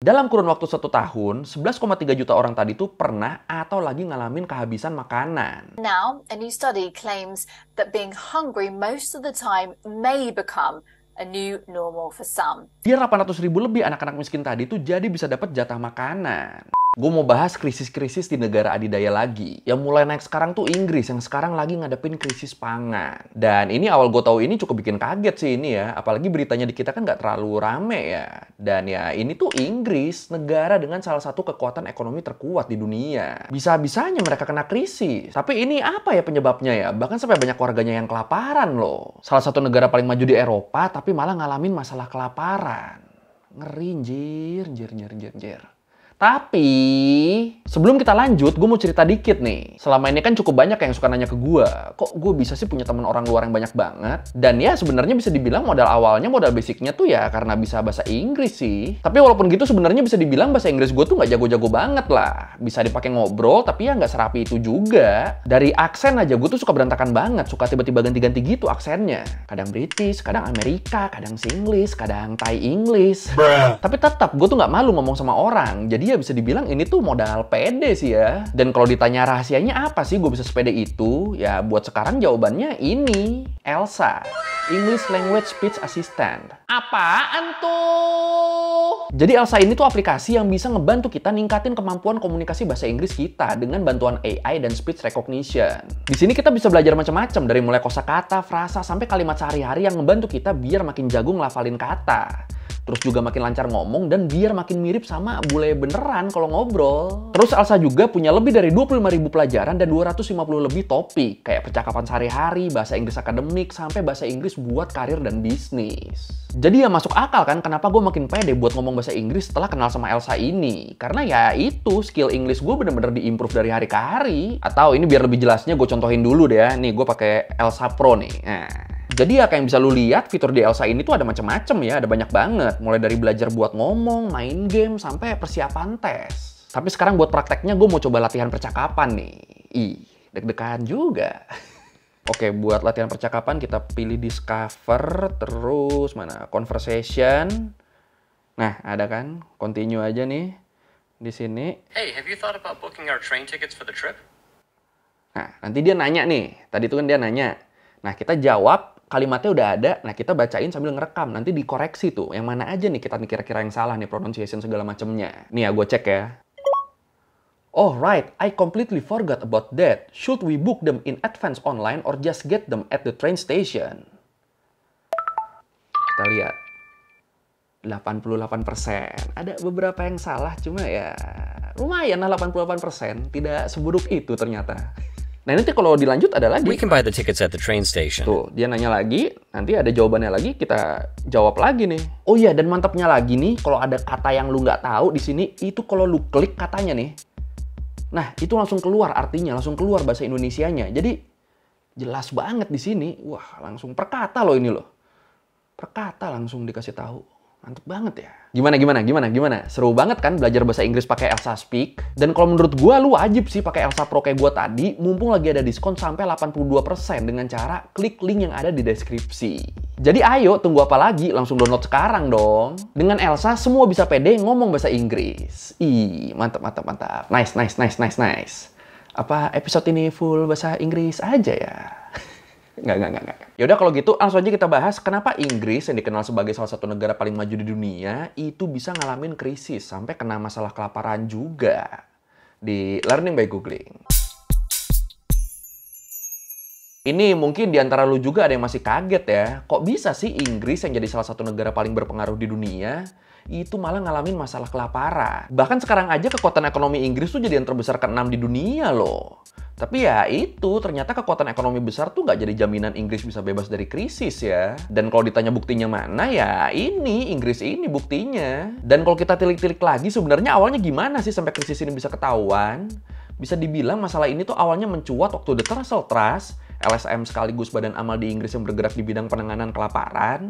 Dalam kurun waktu 1 tahun, 11,3 juta orang tadi tuh pernah atau lagi ngalamin kehabisan makanan. Now, a new study claims that being hungry most of the time may become a new normal for some. Biar 800.000 lebih anak-anak miskin tadi tuh jadi bisa dapat jatah makanan. Gue mau bahas krisis-krisis di negara adidaya lagi. Yang mulai naik sekarang tuh Inggris, yang sekarang lagi ngadepin krisis pangan. Dan ini awal gue tahu ini cukup bikin kaget sih ini ya. Apalagi beritanya di kita kan nggak terlalu rame ya. Dan ya ini tuh Inggris, negara dengan salah satu kekuatan ekonomi terkuat di dunia. Bisa-bisanya mereka kena krisis. Tapi ini apa ya penyebabnya ya? Bahkan sampai banyak warganya yang kelaparan loh. Salah satu negara paling maju di Eropa, tapi malah ngalamin masalah kelaparan. Ngeri, anjir. Tapi, sebelum kita lanjut, gue mau cerita dikit nih. Selama ini kan cukup banyak yang suka nanya ke gue, kok gue bisa sih punya teman orang luar yang banyak banget? Dan ya sebenarnya bisa dibilang modal awalnya, modal basicnya tuh ya karena bisa bahasa Inggris sih. Tapi walaupun gitu sebenarnya bisa dibilang bahasa Inggris gue tuh nggak jago-jago banget lah. Bisa dipakai ngobrol, tapi ya nggak serapi itu juga. Dari aksen aja gue tuh suka berantakan banget, suka tiba-tiba ganti-ganti gitu aksennya. Kadang British, kadang Amerika, kadang Singlish, kadang Thai English. Tapi tetap gue tuh nggak malu ngomong sama orang. Jadi ya bisa dibilang ini tuh modal pede sih ya. Dan kalau ditanya rahasianya apa sih gue bisa sepede itu? Ya buat sekarang jawabannya ini. Elsa. English Language Speech Assistant. Apaan tuh? Jadi Elsa ini tuh aplikasi yang bisa ngebantu kita ningkatin kemampuan komunikasi bahasa Inggris kita dengan bantuan AI dan speech recognition. Di sini kita bisa belajar macam-macam dari mulai kosakata, frasa, sampai kalimat sehari-hari yang ngebantu kita biar makin jago ngelafalin kata. Terus juga makin lancar ngomong dan biar makin mirip sama bule beneran kalau ngobrol. Terus Elsa juga punya lebih dari 25.000 pelajaran dan 250 lebih topik. Kayak percakapan sehari-hari, bahasa Inggris akademik, sampai bahasa Inggris buat karir dan bisnis. Jadi ya masuk akal kan kenapa gue makin pede buat ngomong bahasa Inggris setelah kenal sama Elsa ini. Karena ya itu, skill English gue bener-bener diimprove dari hari ke hari. Atau ini biar lebih jelasnya gue contohin dulu deh ya. Nih gue pakai Elsa Pro nih. Nah. Jadi ya kayak yang bisa lu lihat, fitur di Elsa ini tuh ada macam-macam ya, ada banyak banget. Mulai dari belajar buat ngomong, main game, sampai persiapan tes. Tapi sekarang buat prakteknya gue mau coba latihan percakapan nih. Ih, deg-degan juga. Oke, buat latihan percakapan kita pilih Discover, terus mana? Conversation. Nah, ada kan? Continue aja nih. Di sini. Hey, have you thought about booking our train tickets for the trip? Nah, nanti dia nanya nih. Tadi tuh kan dia nanya. Nah, kita jawab. Kalimatnya udah ada, nah kita bacain sambil ngerekam. Nanti dikoreksi tuh, yang mana aja nih kita kira-kira yang salah nih, pronunciation segala macemnya. Nih ya, gue cek ya. Oh right, I completely forgot about that. Should we book them in advance online or just get them at the train station? Kita lihat. 88%. Ada beberapa yang salah, cuma ya lumayan lah 88%. Tidak seburuk itu ternyata. Nah nanti kalau dilanjut ada lagi. We can buy the tickets at the train station. Tuh, dia nanya lagi, nanti ada jawabannya lagi, kita jawab lagi nih. Oh iya, dan mantapnya lagi nih, kalau ada kata yang lu nggak tahu di sini, itu kalau lu klik katanya nih, nah itu langsung keluar artinya, langsung keluar bahasa Indonesianya. Jadi jelas banget di sini. Wah, langsung per kata loh ini loh. Per kata langsung dikasih tahu. Mantep banget ya. Gimana? Seru banget kan belajar bahasa Inggris pakai Elsa Speak? Dan kalau menurut gue, lu wajib sih pakai Elsa Pro kayak gue tadi, mumpung lagi ada diskon sampai 82% dengan cara klik link yang ada di deskripsi. Jadi ayo, tunggu apa lagi? Langsung download sekarang dong. Dengan Elsa, semua bisa pede ngomong bahasa Inggris. Ih, mantap. Nice. Apa episode ini full bahasa Inggris aja ya? Nggak. Yaudah kalau gitu langsung aja kita bahas kenapa Inggris yang dikenal sebagai salah satu negara paling maju di dunia itu bisa ngalamin krisis sampai kena masalah kelaparan juga. Di Learning by Googling. Ini mungkin di antara lu juga ada yang masih kaget ya. Kok bisa sih Inggris yang jadi salah satu negara paling berpengaruh di dunia itu malah ngalamin masalah kelaparan. Bahkan sekarang aja kekuatan ekonomi Inggris tuh jadi yang terbesar ke-6 di dunia loh. Tapi ya itu, ternyata kekuatan ekonomi besar tuh nggak jadi jaminan Inggris bisa bebas dari krisis ya. Dan kalau ditanya buktinya mana, ya ini, Inggris ini buktinya. Dan kalau kita tilik-tilik lagi, sebenarnya awalnya gimana sih sampai krisis ini bisa ketahuan? Bisa dibilang masalah ini tuh awalnya mencuat waktu The Trussell Trust, LSM sekaligus badan amal di Inggris yang bergerak di bidang penanganan kelaparan.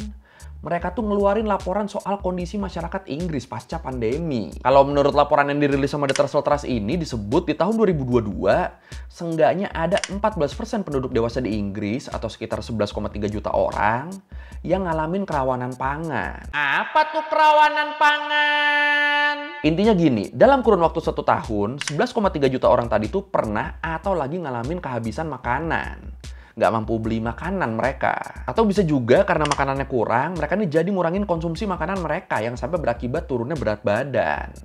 Mereka tuh ngeluarin laporan soal kondisi masyarakat Inggris pasca pandemi. Kalau menurut laporan yang dirilis sama The Trussell Trust ini disebut di tahun 2022, seenggaknya ada 14% penduduk dewasa di Inggris atau sekitar 11,3 juta orang yang ngalamin kerawanan pangan. Apa tuh kerawanan pangan? Intinya gini, dalam kurun waktu 1 tahun, 11,3 juta orang tadi tuh pernah atau lagi ngalamin kehabisan makanan. Nggak mampu beli makanan mereka. Atau bisa juga karena makanannya kurang, mereka nih jadi ngurangin konsumsi makanan mereka yang sampai berakibat turunnya berat badan.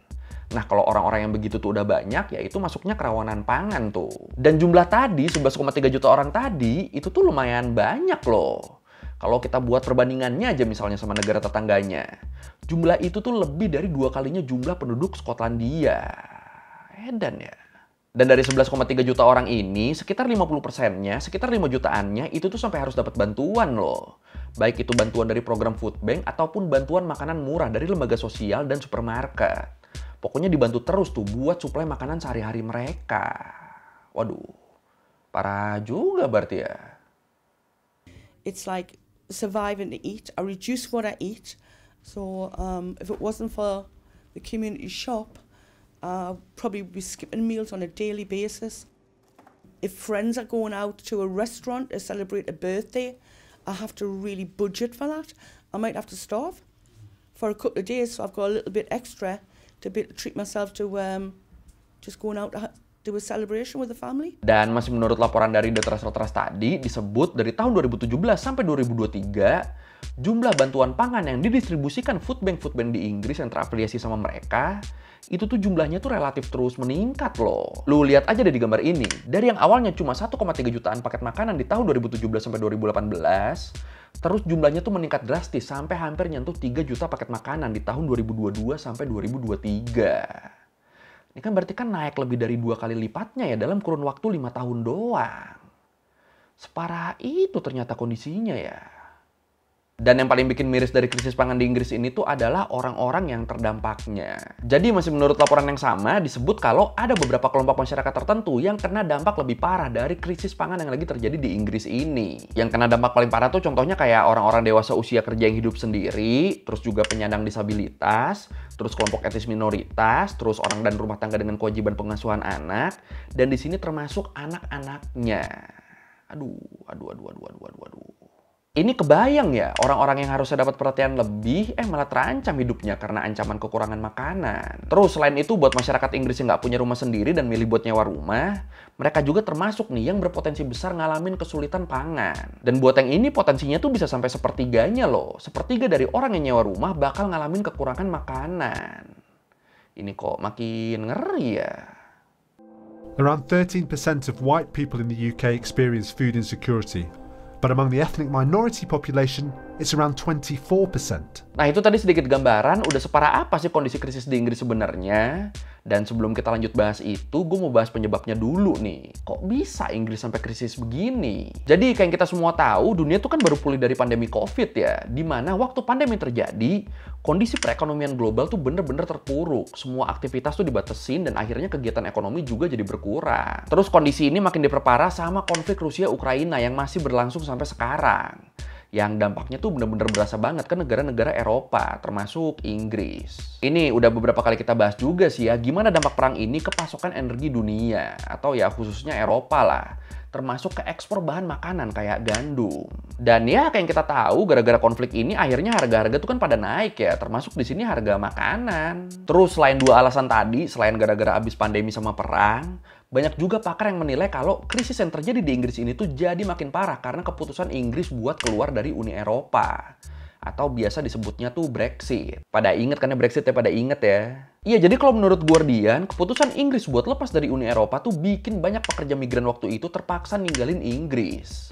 Nah, kalau orang-orang yang begitu tuh udah banyak, ya itu masuknya kerawanan pangan tuh. Dan jumlah tadi, 11,3 juta orang tadi, itu tuh lumayan banyak loh. Kalau kita buat perbandingannya aja misalnya sama negara tetangganya, jumlah itu tuh lebih dari 2 kalinya jumlah penduduk Skotlandia. Edan ya. Dan dari 11,3 juta orang ini, sekitar 50%-nya, sekitar 5 jutaannya, itu tuh sampai harus dapat bantuan loh. Baik itu bantuan dari program food bank ataupun bantuan makanan murah dari lembaga sosial dan supermarket. Pokoknya dibantu terus tuh buat suplai makanan sehari-hari mereka. Waduh, parah juga berarti ya. It's like surviving to eat. I reduce what I eat. So if it wasn't for the community shop, probably be skipping meals on a daily basis. If friends are going out to a restaurant to celebrate a birthday, I have to really budget for that. I might have to starve for a couple of days, so I've got a little bit extra to treat myself to just going out to do a celebration with the family. Dan masih menurut laporan dari Detras tadi, disebut dari tahun 2017 sampai 2023, jumlah bantuan pangan yang didistribusikan food bank di Inggris yang terafiliasi sama mereka, itu tuh jumlahnya tuh relatif terus meningkat loh. Lu lihat aja deh di gambar ini. Dari yang awalnya cuma 1,3 jutaan paket makanan di tahun 2017 sampai 2018, terus jumlahnya tuh meningkat drastis sampai hampir nyentuh 3 juta paket makanan di tahun 2022 sampai 2023. Ini kan berarti kan naik lebih dari 2 kali lipatnya ya dalam kurun waktu 5 tahun doang. Separah itu ternyata kondisinya ya. Dan yang paling bikin miris dari krisis pangan di Inggris ini tuh adalah orang-orang yang terdampaknya. Jadi masih menurut laporan yang sama disebut kalau ada beberapa kelompok masyarakat tertentu yang kena dampak lebih parah dari krisis pangan yang lagi terjadi di Inggris ini. Yang kena dampak paling parah tuh contohnya kayak orang-orang dewasa usia kerja yang hidup sendiri, terus juga penyandang disabilitas, terus kelompok etnis minoritas, terus orang dan rumah tangga dengan kewajiban pengasuhan anak, dan di sini termasuk anak-anaknya. Aduh. Ini kebayang ya, orang-orang yang harusnya dapat perhatian lebih, malah terancam hidupnya karena ancaman kekurangan makanan. Terus selain itu buat masyarakat Inggris yang nggak punya rumah sendiri dan milih buat nyewa rumah, mereka juga termasuk nih yang berpotensi besar ngalamin kesulitan pangan. Dan buat yang ini potensinya tuh bisa sampai sepertiganya loh. Sepertiga dari orang yang nyewa rumah bakal ngalamin kekurangan makanan. Ini kok makin ngeri ya. Around 13% of white people in the UK experience food insecurity. But among the ethnic minority population, it's around 24%. Nah itu tadi sedikit gambaran udah separah apa sih kondisi krisis di Inggris sebenarnya. Dan sebelum kita lanjut bahas itu, gue mau bahas penyebabnya dulu nih. Kok bisa Inggris sampai krisis begini? Jadi kayak yang kita semua tahu, dunia tuh kan baru pulih dari pandemi COVID ya. Dimana waktu pandemi terjadi, kondisi perekonomian global tuh bener-bener terpuruk. Semua aktivitas tuh dibatesin dan akhirnya kegiatan ekonomi juga jadi berkurang. Terus kondisi ini makin diperparah sama konflik Rusia-Ukraina yang masih berlangsung sampai sekarang. Yang dampaknya tuh bener-bener berasa banget ke negara-negara Eropa, termasuk Inggris. Ini udah beberapa kali kita bahas juga sih ya, gimana dampak perang ini ke pasokan energi dunia, atau ya khususnya Eropa lah. Termasuk ke ekspor bahan makanan kayak gandum. Dan ya kayak yang kita tahu, gara-gara konflik ini akhirnya harga-harga tuh kan pada naik ya, termasuk di sini harga makanan. Terus selain dua alasan tadi, selain gara-gara abis pandemi sama perang, banyak juga pakar yang menilai kalau krisis yang terjadi di Inggris ini tuh jadi makin parah karena keputusan Inggris buat keluar dari Uni Eropa. Atau biasa disebutnya tuh Brexit. Pada inget kan ya Brexit ya, pada inget ya. Iya, jadi kalau menurut Guardian, keputusan Inggris buat lepas dari Uni Eropa tuh bikin banyak pekerja migran waktu itu terpaksa ninggalin Inggris.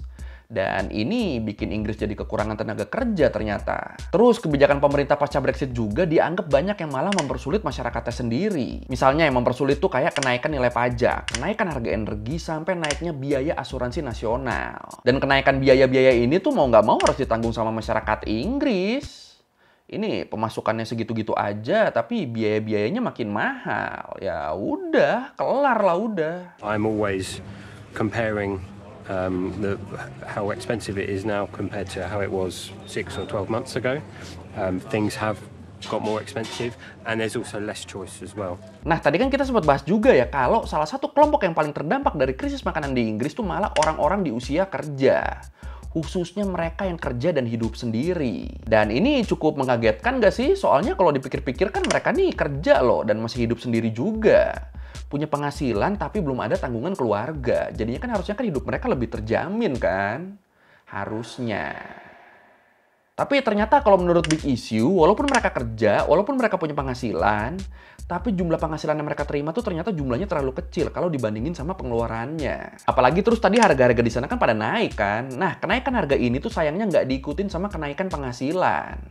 Dan ini bikin Inggris jadi kekurangan tenaga kerja ternyata. Terus kebijakan pemerintah pasca Brexit juga dianggap banyak yang malah mempersulit masyarakatnya sendiri. Misalnya yang mempersulit tuh kayak kenaikan nilai pajak, kenaikan harga energi, sampai naiknya biaya asuransi nasional. Dan kenaikan biaya-biaya ini tuh mau nggak mau harus ditanggung sama masyarakat Inggris. Ini pemasukannya segitu-gitu aja, tapi biaya-biayanya makin mahal. Ya udah, kelar lah udah. I'm always comparing how expensive it is now compared to how it was 6 or 12 months ago. Things have got more expensive and there's also less choice as well. Nah, tadi kan kita sempat bahas juga ya kalau salah satu kelompok yang paling terdampak dari krisis makanan di Inggris tuh malah orang-orang di usia kerja. khususnya mereka yang kerja dan hidup sendiri. Dan ini cukup mengagetkan gak sih? Soalnya kalau dipikir-pikir kan mereka nih kerja loh dan masih hidup sendiri juga. Punya penghasilan tapi belum ada tanggungan keluarga. Jadinya kan harusnya kan hidup mereka lebih terjamin kan? Harusnya. Tapi ternyata kalau menurut Big Issue, walaupun mereka kerja, walaupun mereka punya penghasilan, tapi jumlah penghasilan yang mereka terima tuh ternyata jumlahnya terlalu kecil kalau dibandingin sama pengeluarannya. Apalagi terus tadi harga-harga di sana kan pada naik kan. Nah, kenaikan harga ini tuh sayangnya nggak diikutin sama kenaikan penghasilan.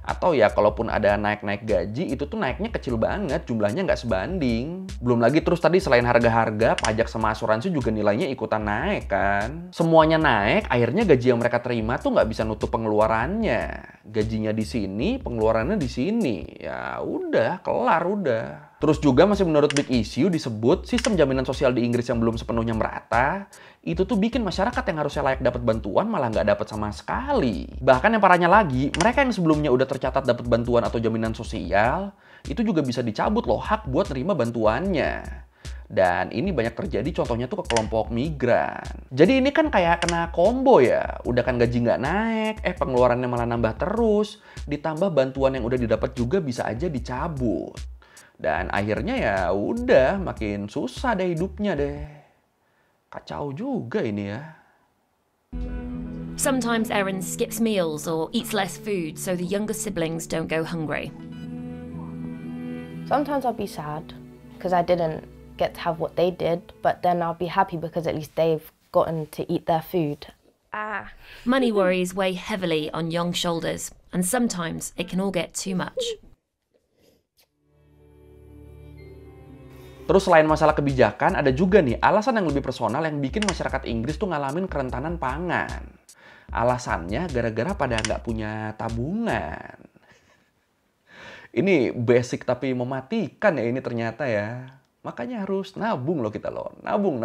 Atau ya kalaupun ada naik-naik gaji, itu tuh naiknya kecil banget, jumlahnya nggak sebanding. Belum lagi terus tadi selain harga-harga, pajak sama asuransi juga nilainya ikutan naik kan. Semuanya naik, akhirnya gaji yang mereka terima tuh nggak bisa nutup pengeluarannya. Gajinya di sini, pengeluarannya di sini. Ya udah, kelar udah. Terus juga masih menurut Big Issue disebut sistem jaminan sosial di Inggris yang belum sepenuhnya merata, itu tuh bikin masyarakat yang harusnya layak dapat bantuan malah nggak dapat sama sekali. Bahkan yang parahnya lagi, mereka yang sebelumnya udah tercatat dapat bantuan atau jaminan sosial, itu juga bisa dicabut loh hak buat nerima bantuannya. Dan ini banyak terjadi contohnya tuh ke kelompok migran. Jadi ini kan kayak kena combo ya. Udah kan gaji nggak naik, pengeluarannya malah nambah terus. Ditambah bantuan yang udah didapat juga bisa aja dicabut. Dan akhirnya ya udah makin susah deh hidupnya deh. Kacau juga ini ya. Sometimes Erin skips meals or eats less food so the younger siblings don't go hungry. Sometimes I'll be sad because I didn't get to have what they did, but then I'll be happy because at least they've gotten to eat their food. Money worries weigh heavily on young shoulders, and sometimes it can all get too much. Terus selain masalah kebijakan, ada juga nih alasan yang lebih personal yang bikin masyarakat Inggris tuh ngalamin kerentanan pangan. Alasannya gara-gara pada nggak punya tabungan. Ini basic tapi mematikan ya ini ternyata ya. Makanya harus nabung loh kita loh. Nabung.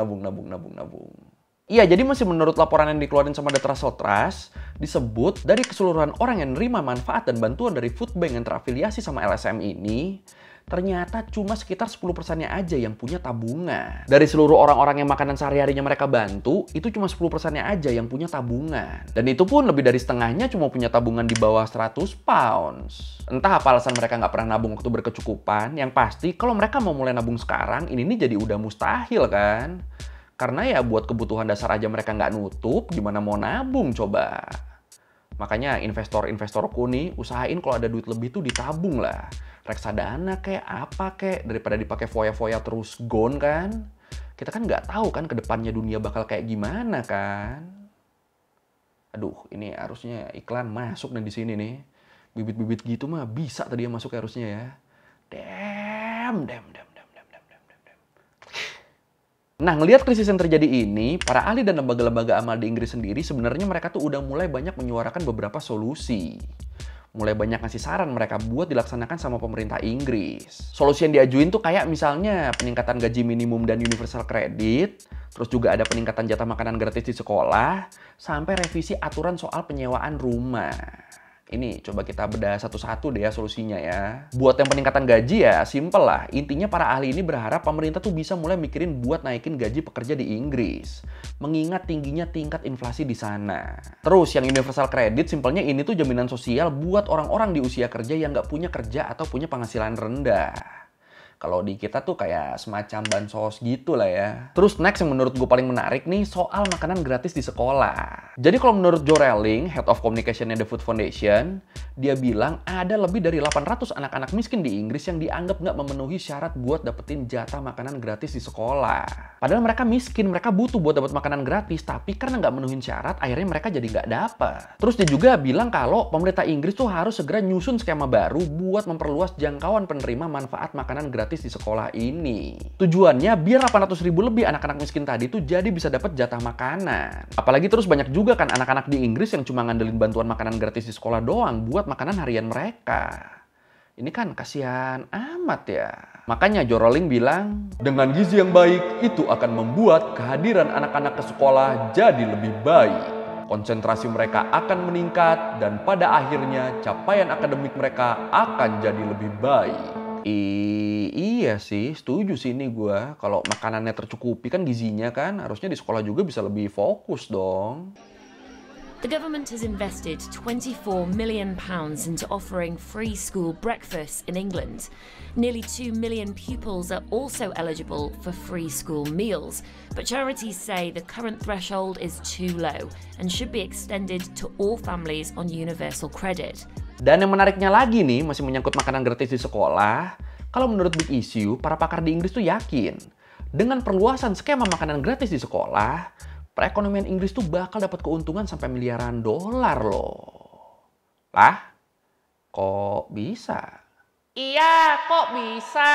Iya, jadi masih menurut laporan yang dikeluarin sama The Trussell Trust, disebut dari keseluruhan orang yang nerima manfaat dan bantuan dari food bank yang terafiliasi sama LSM ini, ternyata cuma sekitar 10%-nya aja yang punya tabungan. Dari seluruh orang-orang yang makanan sehari-harinya mereka bantu, itu cuma 10%-nya aja yang punya tabungan. Dan itu pun lebih dari setengahnya cuma punya tabungan di bawah 100 pounds. Entah apa alasan mereka nggak pernah nabung waktu berkecukupan, yang pasti kalau mereka mau mulai nabung sekarang, ini nih jadi udah mustahil kan. Karena ya buat kebutuhan dasar aja mereka nggak nutup, gimana mau nabung coba. Makanya investor-investorku nih, usahain kalau ada duit lebih tuh ditabung lah. Reksadana kayak apa kayak daripada dipakai foya-foya terus gone kan. Kita kan nggak tahu kan ke depannya dunia bakal kayak gimana kan. Aduh, ini harusnya iklan masuk nih di sini nih. Bibit-bibit gitu mah bisa tadi yang masuk harusnya ya. Damn. Nah, ngelihat krisis yang terjadi ini, para ahli dan lembaga-lembaga amal di Inggris sendiri sebenarnya mereka tuh udah mulai banyak menyuarakan beberapa solusi. Mulai banyak ngasih saran mereka buat dilaksanakan sama pemerintah Inggris. Solusi yang diajuin tuh kayak misalnya peningkatan gaji minimum dan universal credit, terus juga ada peningkatan jatah makanan gratis di sekolah, sampai revisi aturan soal penyewaan rumah. Ini coba kita bedah satu-satu deh ya solusinya ya. Buat yang peningkatan gaji ya simple lah. Intinya para ahli ini berharap pemerintah tuh bisa mulai mikirin buat naikin gaji pekerja di Inggris. Mengingat tingginya tingkat inflasi di sana. Terus yang universal credit simpelnya ini tuh jaminan sosial buat orang-orang di usia kerja yang nggak punya kerja atau punya penghasilan rendah. Kalau di kita tuh kayak semacam bansos gitu lah ya. Terus next yang menurut gue paling menarik nih soal makanan gratis di sekolah. Jadi kalau menurut Joe Relling, Head of Communication The Food Foundation, dia bilang ada lebih dari 800 anak-anak miskin di Inggris yang dianggap nggak memenuhi syarat buat dapetin jatah makanan gratis di sekolah. Padahal mereka miskin, mereka butuh buat dapat makanan gratis, tapi karena nggak menuhin syarat, akhirnya mereka jadi nggak dapat. Terus dia juga bilang kalau pemerintah Inggris tuh harus segera nyusun skema baru buat memperluas jangkauan penerima manfaat makanan gratis di sekolah ini. Tujuannya biar 800.000 lebih anak-anak miskin tadi tuh jadi bisa dapat jatah makanan. Apalagi terus banyak juga kan anak-anak di Inggris yang cuma ngandelin bantuan makanan gratis di sekolah doang buat makanan harian mereka. Ini kan kasihan amat ya. Makanya Joe Rowling bilang, dengan gizi yang baik itu akan membuat kehadiran anak-anak ke sekolah jadi lebih baik. Konsentrasi mereka akan meningkat dan pada akhirnya capaian akademik mereka akan jadi lebih baik. Iya sih, setuju sih ini gue. Kalau makanannya tercukupi kan gizinya kan, harusnya di sekolah juga bisa lebih fokus dong. The government has invested £24 million into offering free school breakfasts in England. Nearly 2 million pupils are also eligible for free school meals, but charities say the current threshold is too low and should be extended to all families on universal credit. Dan yang menariknya lagi nih, masih menyangkut makanan gratis di sekolah, kalau menurut Big Issue, para pakar di Inggris tuh yakin dengan perluasan skema makanan gratis di sekolah, perekonomian Inggris tuh bakal dapat keuntungan sampai miliaran dolar loh. Lah? Kok bisa? Iya, kok bisa?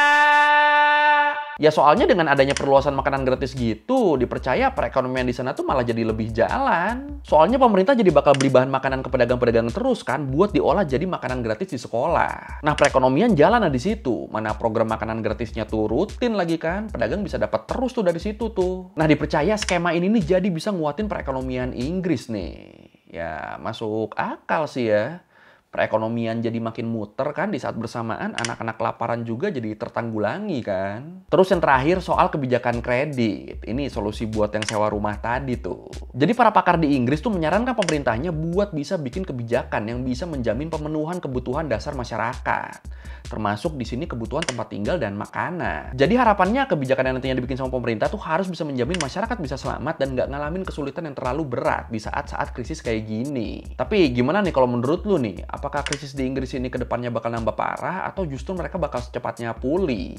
Ya soalnya dengan adanya perluasan makanan gratis gitu, dipercaya perekonomian di sana tuh malah jadi lebih jalan. Soalnya pemerintah jadi bakal beli bahan makanan ke pedagang-pedagang terus kan, buat diolah jadi makanan gratis di sekolah. Nah perekonomian jalan di situ. Mana program makanan gratisnya tuh rutin lagi kan, pedagang bisa dapat terus tuh dari situ tuh. Nah dipercaya skema ini nih jadi bisa nguatin perekonomian Inggris nih. Ya masuk akal sih ya. Perekonomian jadi makin muter kan, di saat bersamaan anak-anak kelaparan juga jadi tertanggulangi kan. Terus yang terakhir soal kebijakan kredit. Ini solusi buat yang sewa rumah tadi tuh. Jadi para pakar di Inggris tuh menyarankan pemerintahnya buat bisa bikin kebijakan yang bisa menjamin pemenuhan kebutuhan dasar masyarakat. Termasuk di sini kebutuhan tempat tinggal dan makanan. Jadi harapannya kebijakan yang nantinya dibikin sama pemerintah tuh harus bisa menjamin masyarakat bisa selamat dan nggak ngalamin kesulitan yang terlalu berat di saat-saat krisis kayak gini. Tapi gimana nih kalau menurut lu nih? Apakah krisis di Inggris ini ke depannya bakal nambah parah atau justru mereka bakal secepatnya pulih?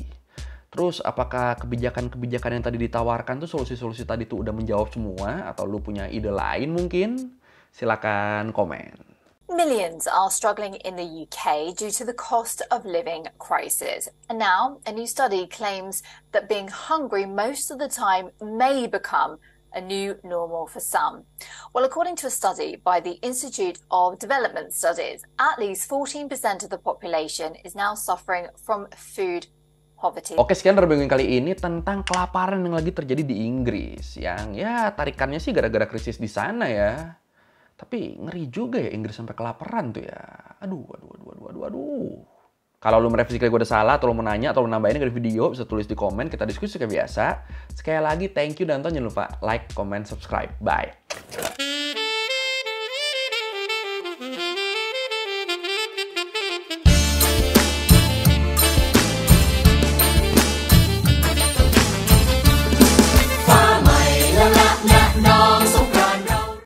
Terus apakah kebijakan-kebijakan yang tadi ditawarkan tuh solusi-solusi tadi tuh udah menjawab semua atau lu punya ide lain mungkin? Silakan komen. Millions are struggling in the UK due to the cost of living crisis. And now, a new study claims that being hungry most of the time may become a new normal for some. Well, according to a study by the Institute of Development Studies, at least 14% of the population is now suffering from food poverty. Oke, sekian review kali ini tentang kelaparan yang lagi terjadi di Inggris. Yang ya tarikannya sih gara-gara krisis di sana ya. Tapi ngeri juga ya Inggris sampai kelaparan tuh ya. Aduh. Kalau lu merevisi kayak gue udah salah, atau lu mau nanya, atau lu nambahin dari video, bisa tulis di komen, kita diskusi kayak biasa. Sekali lagi, thank you dan jangan lupa like, comment, subscribe. Bye.